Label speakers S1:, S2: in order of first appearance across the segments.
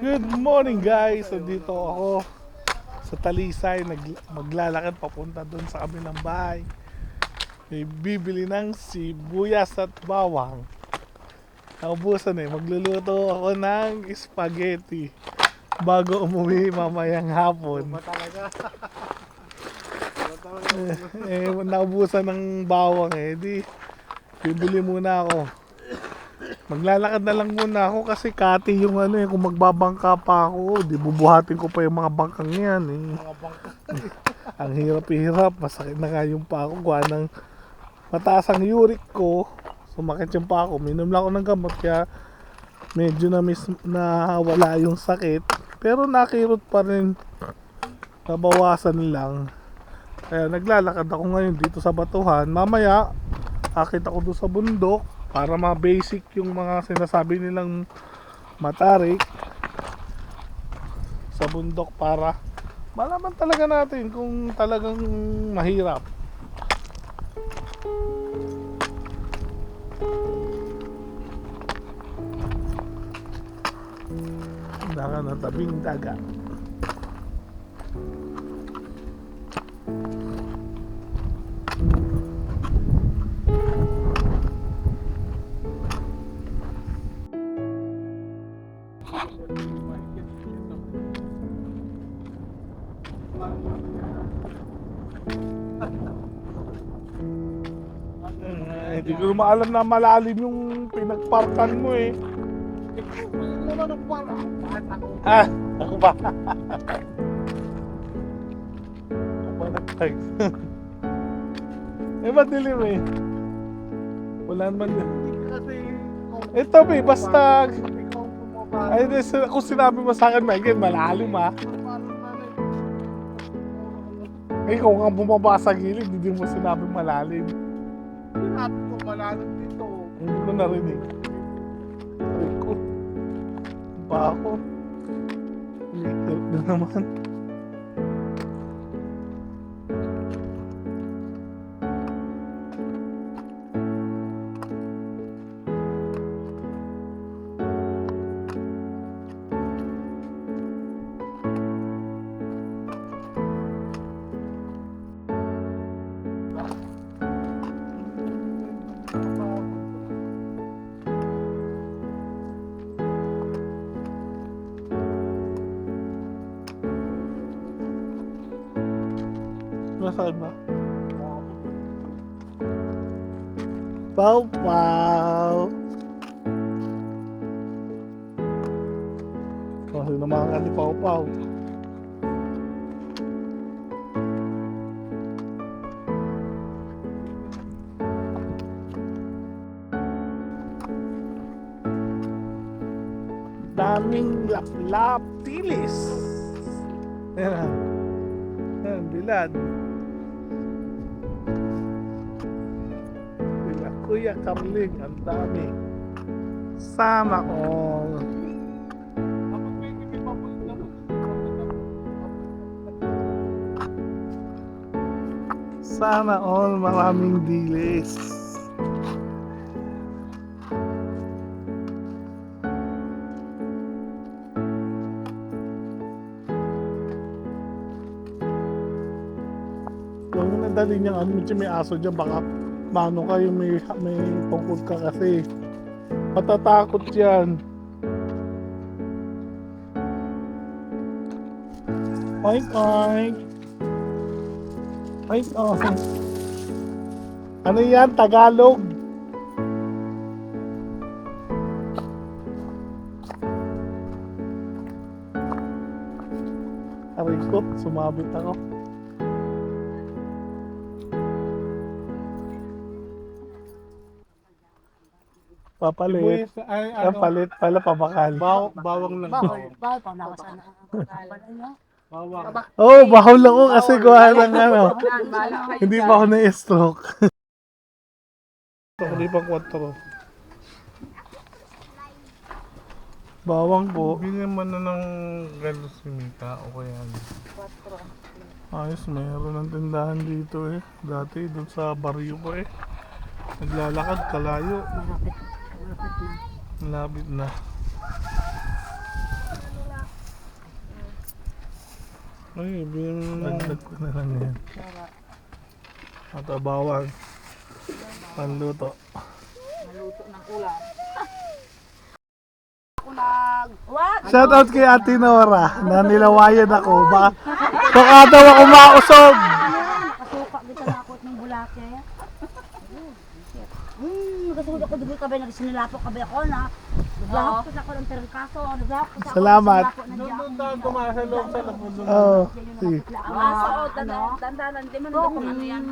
S1: Good morning guys! So dito ako sa Talisay, maglalakad papunta doon sa kabilang bahay. May bibili ng sibuyas at bawang. Naubusan magluluto ako ng spaghetti bago umuwi mamayang hapon. Naubusan ng bawang di bibili muna ako. Maglalakad na lang muna ako kasi kati yung kung magbabangka pa ako, di bubuhatin ko pa yung mga bangkang yan Ang hirap-hirap, masakit na nga yung pa ako, gawa ng mataas ang uric ko, sumakit yung pa ako. Minom lang ako ng gamot kaya medyo na wala yung sakit, pero nakirot pa rin, nabawasan lang. Kaya naglalakad ako ngayon dito sa Batuhan. Mamaya akit ako doon sa bundok para ma-basic yung mga sinasabi nilang matarik sa bundok, para malaman talaga natin kung talagang mahirap. Naka na tabing dagat. Hindi ko maalam na malalim yung pinagparkan mo Ako ba? Ako ba nagtag? Madilim wala naman ito basta kung sinabi mo sa akin Megan, malalim ikaw nga bumaba sa gilid, hindi mo sinabi malalim.
S2: Sinabi ko malalim dito.
S1: Hindi ko narinig. Ba ako? Electric na naman. Nasaan ba? Pau-pau! Kasi naman ka ni Pau-pau. Daming laplap tilis. Ayan. Ayan, bilad. Kuya Carling, ang dami. Sana all. Sana all maraming dilis. Huwag mo nadali niyang may aso dyan, baka mano kayo, may pangkod ka kasi matatakot yan. Mike. Ano yan? Tagalog? Aray ko, sumabit ako. Papalit.
S2: Sibuyas, ay,
S1: Ang palit pala pabakal.
S2: bawang lang.
S3: Bawal pa nakasan ang pangalan niyo.
S2: Bawang.
S1: Oh, bahol ako kasi gawa ng ano. Hindi pa ako na-stroke. Hindi pang 4. Bawang po.
S2: Bigyan man na ng gano'n si Mika o kaya ano.
S1: Ayos, mayroon ng tindahan dito eh. Dati doon sa baryo ko eh. Naglalakad kalayo. Malapit na.
S2: Ay, bigyan mo ng...
S1: Dagdag ko na lang yan. At bawang. Panluto.
S3: Maluto ng ulam. Wag!
S1: Shout out kay Ate Nora na nilawayan ako. Baka daw ako mausog.
S3: Kasuka kita na ako ng bulake. Nagasuhod ako dugay kabay nagsinilapok kabay ako na. Naglahok ko sa ako ng terikaso. Naglahok ko sa ako.
S1: Salamat.
S2: Doon tayo tumasa loob sa labon.
S1: Oh, sige.
S3: Dandanan, di man ako ano yan.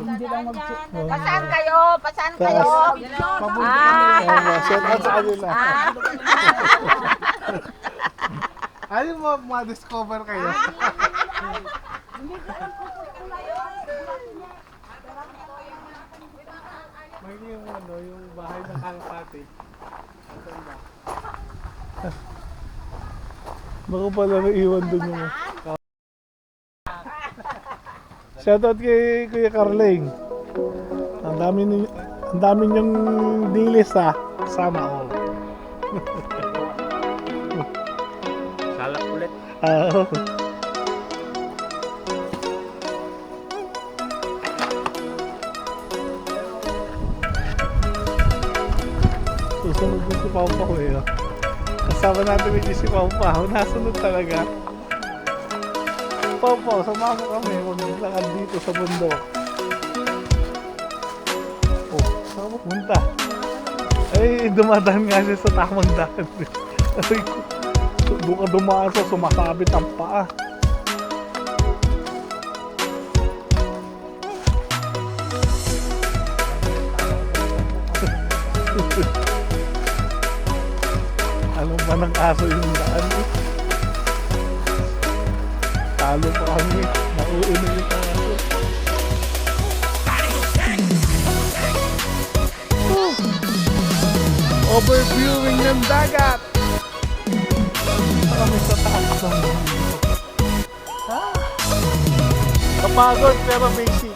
S3: Hindi lang
S4: Pasaan kayo? Pasaan kayo?
S1: Shout out sa kanila.
S2: Ayaw mo ma-discover kayo. May yung ano, yung bahay ng kalapati.
S1: Baka pala naiwan doon yung... Shout out kay Kuya Carling. Ang dami niyong dilis ha. Sana all.
S2: Salak ulit.
S1: Oo. Susunod din si Pao Pao eh. Oh. Kasama natin yung si Pao Pao. Nasunod talaga. Pao Pao, sumama kami. Maglakad dito sa bundok. Oh, saan mo punta? Ay, dumadaan nga siya sa tamang daan. Ay, doon ka dumaan sa sumasabit ang paa. Alam ba ng aso yung daan eh? Talo pa kami. Nauuna yung aso. Overviewing ng dagat! Kami sa taas ng mundo. Kapagod pero basic.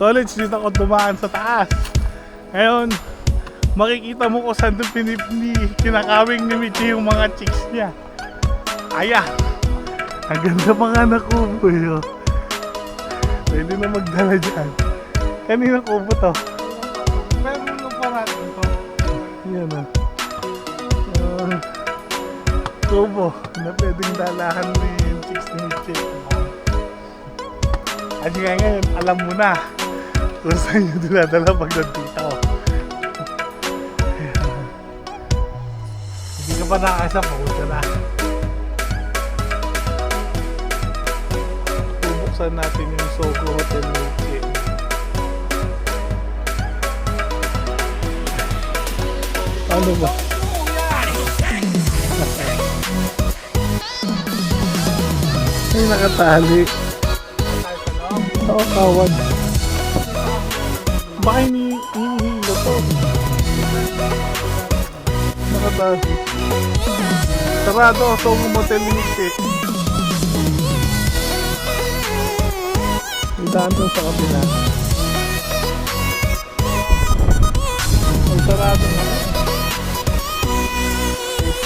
S1: College, dito ako dumaan sa taas. Ngayon, makikita mo kung saan doon kinakawing ni Michi yung mga chicks niya. Aya! Ang ganda pa nga na kubo eh. Oh. Pwede na magdala dyan. Kanina kubo to.
S2: Pero nung parating to.
S1: Yan ah. Kubo na pwedeng dalahan ni chicks ni Michi. At ngayon, alam mo na kung saan nyo dinadala pag nandito. Hindi ka pa nakakasa, pupunta na. Bubuksan natin yung Sogo Hotel Michi. Ano ba? Ay, nakatali. Oo, kawad. Baka hinihilo to. Nakatali. Sarado ang Sogo Motel Michi. Idaan doon sa kabila. Ay, sarado na.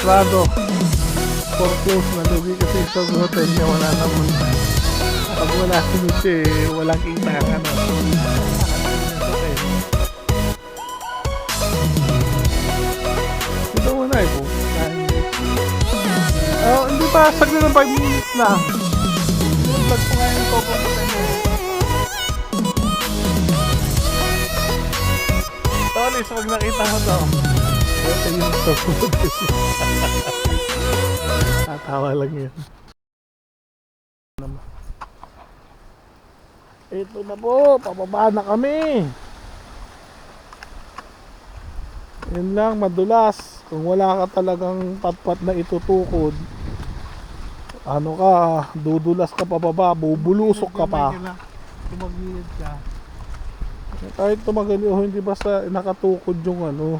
S1: Sarado. For close na lugi kasi sa hotel niya wala naman. Pag wala si Michi, walang kita ang ano. Ito mo na eh po. Basta saglit ng 5 minutes lang. Vlog ko ngayon ito kung Tolis, pag nakita mo to. Ito yung susunod. Tatawa lang yun. Ito na po, pababa na kami. Yun lang, madulas. Kung wala ka talagang patpat na itutukod, ano ka, dudulas ka pababa, bubulusok ka pa.
S2: Tumagilid ka.
S1: Kahit tumagali o hindi, basta nakatukod yung ano.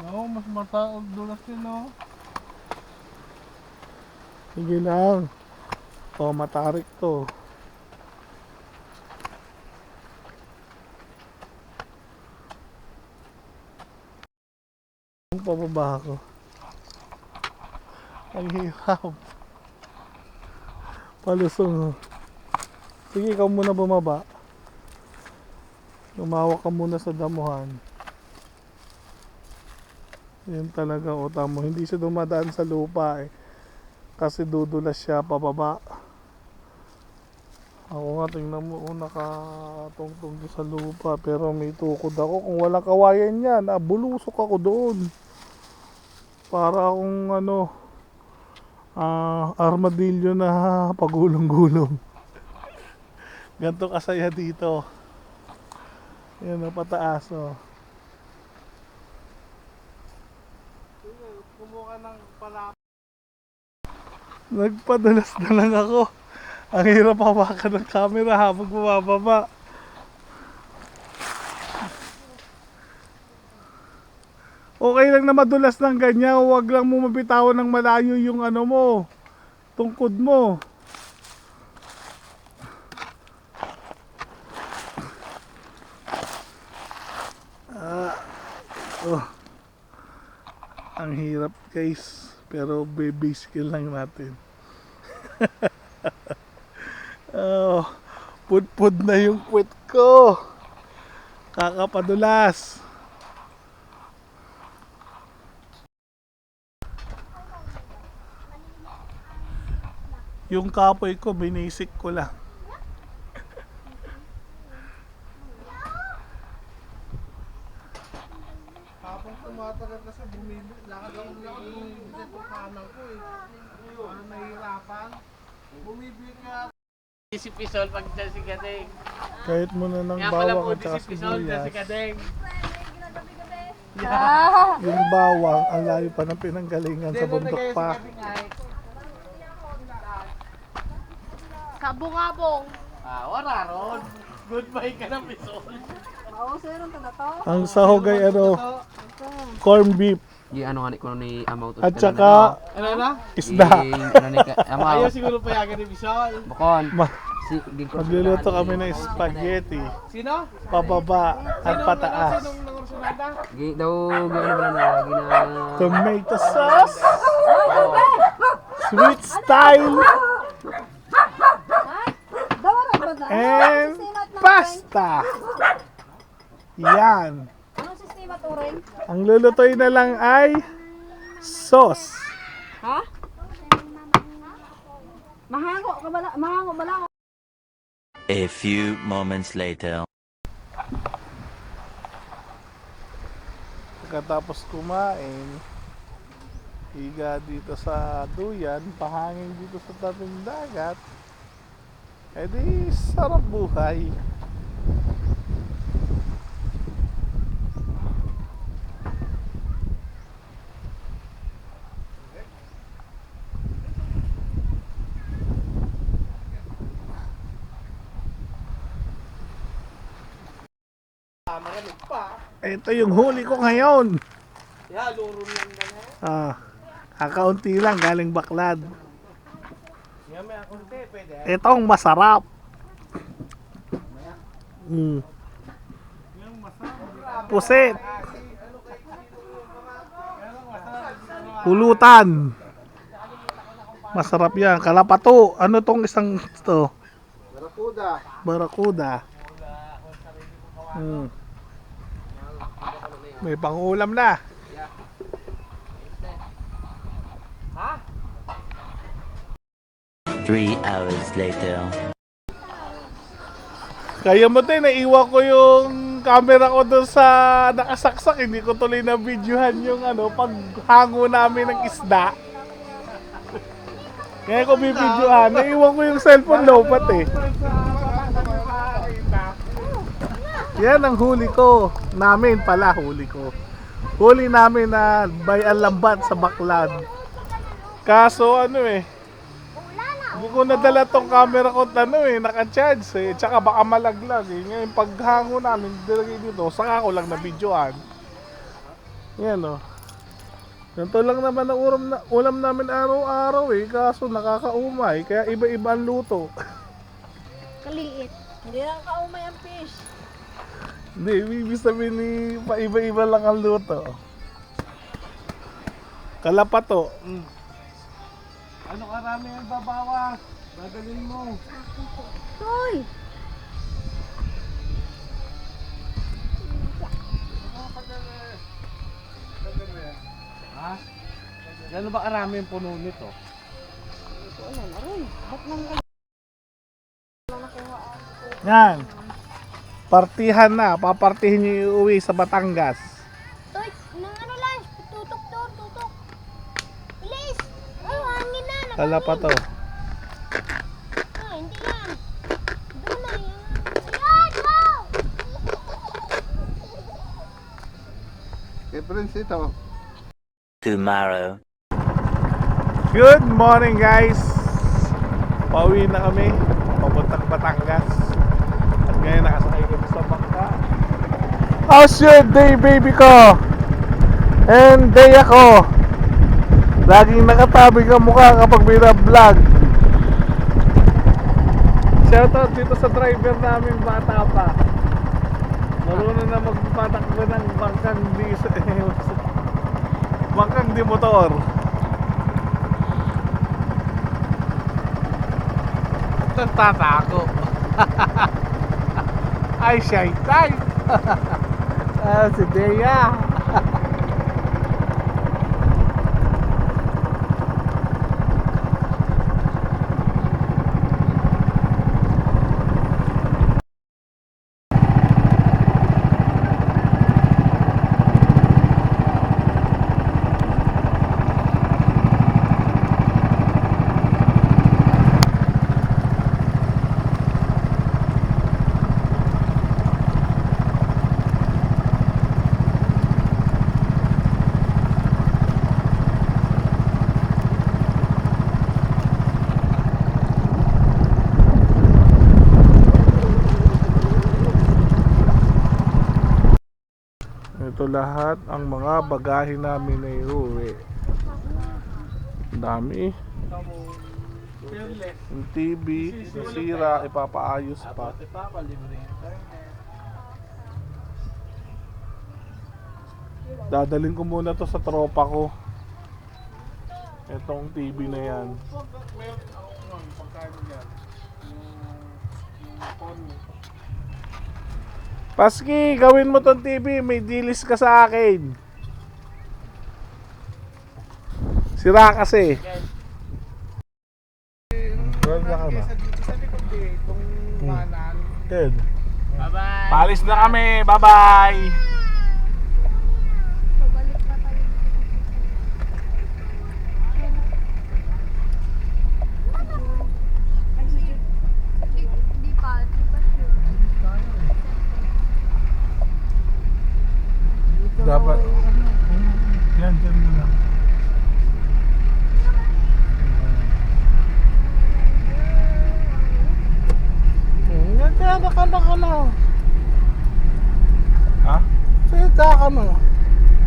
S2: Oo, mas mataog dulas yun, no?
S1: Sige lang. O, matarik to. Ang pababa ko. Ang hirap. Palusong. Sige, ikaw muna bumaba. Lumawak ka muna sa damuhan. Yan talaga, o tamo. Hindi siya dumadaan sa lupa eh. Kasi dudulas siya pababa. Ako nga, tingnan mo, nakatungtong doon sa lupa. Pero may tukod ako. Kung walang kawayan yan, bulusok ako doon. Para akong armadillo na pagulong-gulong. Ganto kasaya dito. Yan, pataas oh.
S2: Kumuha ng pala.
S1: Nagpadulas na lang ako. Ang hirap hawakan ng camera habang bumababa. Okay lang na madulas ng ganyan. Huwag lang mo mabitawan ng malayo yung ano mo. Tungkod mo. Ang hirap guys. Pero baby skill lang natin. Oh, pud-pud na yung puwet ko. Kakapadulas. Yung kapoy ko, binisik ko lang.
S2: Habang tumatagal kasi bumibig, lakad ako ng kanan ko eh. Parang nahihirapan. Bumibig ka.
S5: Disipisol pag dyan si Kadeng.
S1: Kahit muna ng
S5: Kaya pala po
S1: bawang at saka
S5: disipisol dyan si
S1: sibuyas.
S5: Kadeng.
S1: Yung bawang, ang layo pa ng pinanggalingan sa bundok pa.
S4: Sabong-abong.
S5: Wala ron. Goodbye ka na, Pisol.
S1: Ang sahog ay corn beef
S6: Gi ano nga ni kuno ni amaw to.
S1: at saka
S2: Ano na?
S1: isda.
S6: Ano ni amaw.
S2: Ayaw siguro payagan ni Bisol.
S6: Bukon.
S1: Ma-
S6: Si gi ko.
S1: Magluluto kami ng spaghetti.
S2: Sino?
S1: Pababa at pataas.
S2: Sinong nangursunada?
S6: Gi daw gi ano ba na gi na
S1: Tomato sauce. Sweet style. And pasta. Yan.
S3: Anong sistema to rin?
S1: Ang lulutuin na lang ay sauce.
S3: Ha? Mahango ka bala, mahango bala.
S7: A few moments later.
S1: Pagkatapos kumain, higa dito sa duyan, pahangin dito sa tabing dagat, edi sarap buhay. Ito yung huli ko ngayon.
S2: Yeah, luro lang na.
S1: Kakaunti lang galing Baklad.
S2: Yan may akunti, pwede.
S1: Itong masarap. Pusit. Pulutan. Masarap yan. Kalapato. Ano tong isang to?
S2: Barakuda.
S1: Barakuda. May pangulam na.
S7: 3 hours later.
S1: Kaya mo tayo, naiwan ko yung camera ko doon sa nakasaksak. Hindi ko tuloy na videohan yung paghango namin ng isda. Kaya ko bibidyohan, naiwan ko yung cellphone lopat eh. Yan ang huli ko. Namin pala, huli ko. Huli namin na by Alambat sa Baclan. Kaso hindi ko nadala tong camera ko naka-charge eh. Tsaka baka malaglag eh. Ngayon paghango namin dito, saka ko lang na videoan. Yan o. Ganito lang naman ang ulam namin araw-araw eh. Kaso nakakaumay, kaya iba-iba ang luto.
S4: Kaliit. Hindi lang kaumay ang fish.
S1: Hindi, ibig sabihin paiba-iba lang ang luto. Kalapato.
S2: Ano karami ang babawas? Dadalhin mo.
S3: Toy!
S2: Ha? Gano'n ba karami yung puno nito?
S1: Yan. Partihan na. Papartihin nyo iuwi sa Batangas.
S3: Toy! Nang lang! Tutok doon! Tutok! Bilis! Ay, hangin na!
S1: Kalapato.
S3: Hindi yan! Doon na yan! Ayan! Wow!
S2: Kay Prince ito.
S7: Tomorrow.
S1: Good morning guys. Pauwi na kami. Papuntang Batangas. At ngayon nakasakay kami sa bangka. How's your day baby ko? And day ako. Laging nakatabi ka mukha kapag bina-vlog. Shoutout dito sa driver namin, bata pa. Marunong na magpatakbo ng bangkang di motor. Tatako. Ay, shy time. Si Dea. Ito lahat ang mga bagahe namin na iuwi. Dami. Yung TV, nasira, ipapaayos pa. Dadalhin ko muna to sa tropa ko. Itong TV na yan. Paski, gawin mo tong TV, may dilis ka sa akin. Sira kasi. Well, ka na.
S2: Sa likod itong kanan.
S1: Good.
S5: Bye-bye.
S1: Palis na kami. Bye-bye. Dapat. Yan, dyan mo lang.
S2: Nagkada ka na.
S1: Ha?
S2: Sita ka na.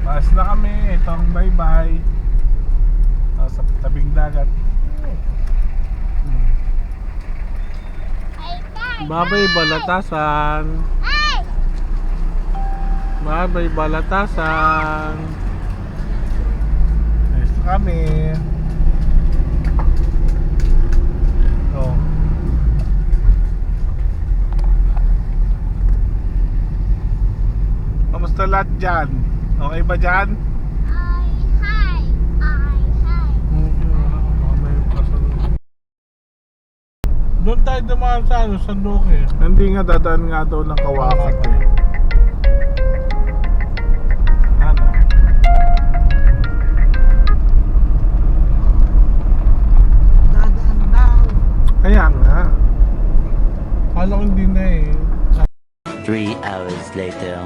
S1: Palis na kami. Itong bye-bye. Sa tabing dagat. Bye-bye, Balatasan. Bye-bye, Balatasan. Nice kami. Oh. Kamusta lahat dyan? Okay ba dyan?
S2: Doon tayo dumaan sa ano, Sandoke.
S1: Hindi nga, dadaan nga daw ng Kawakat eh. Ano?
S2: Dadaan daw.
S1: Kaya nga.
S2: Kala ko hindi na eh.
S7: 3 hours later.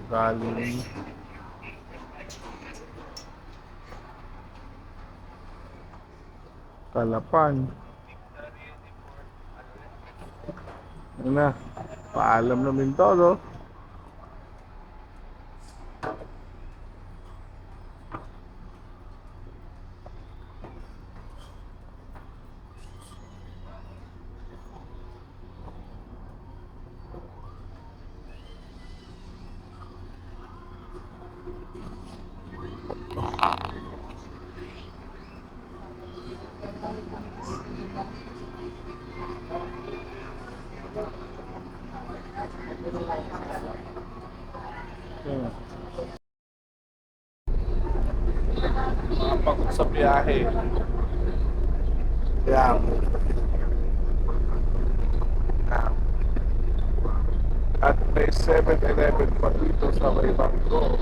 S1: Galing Kalapan. Ano na? Paalam namin to, no? Pagod sa biyahe. Yan. At may 7-Eleven pa dito sa may bangko.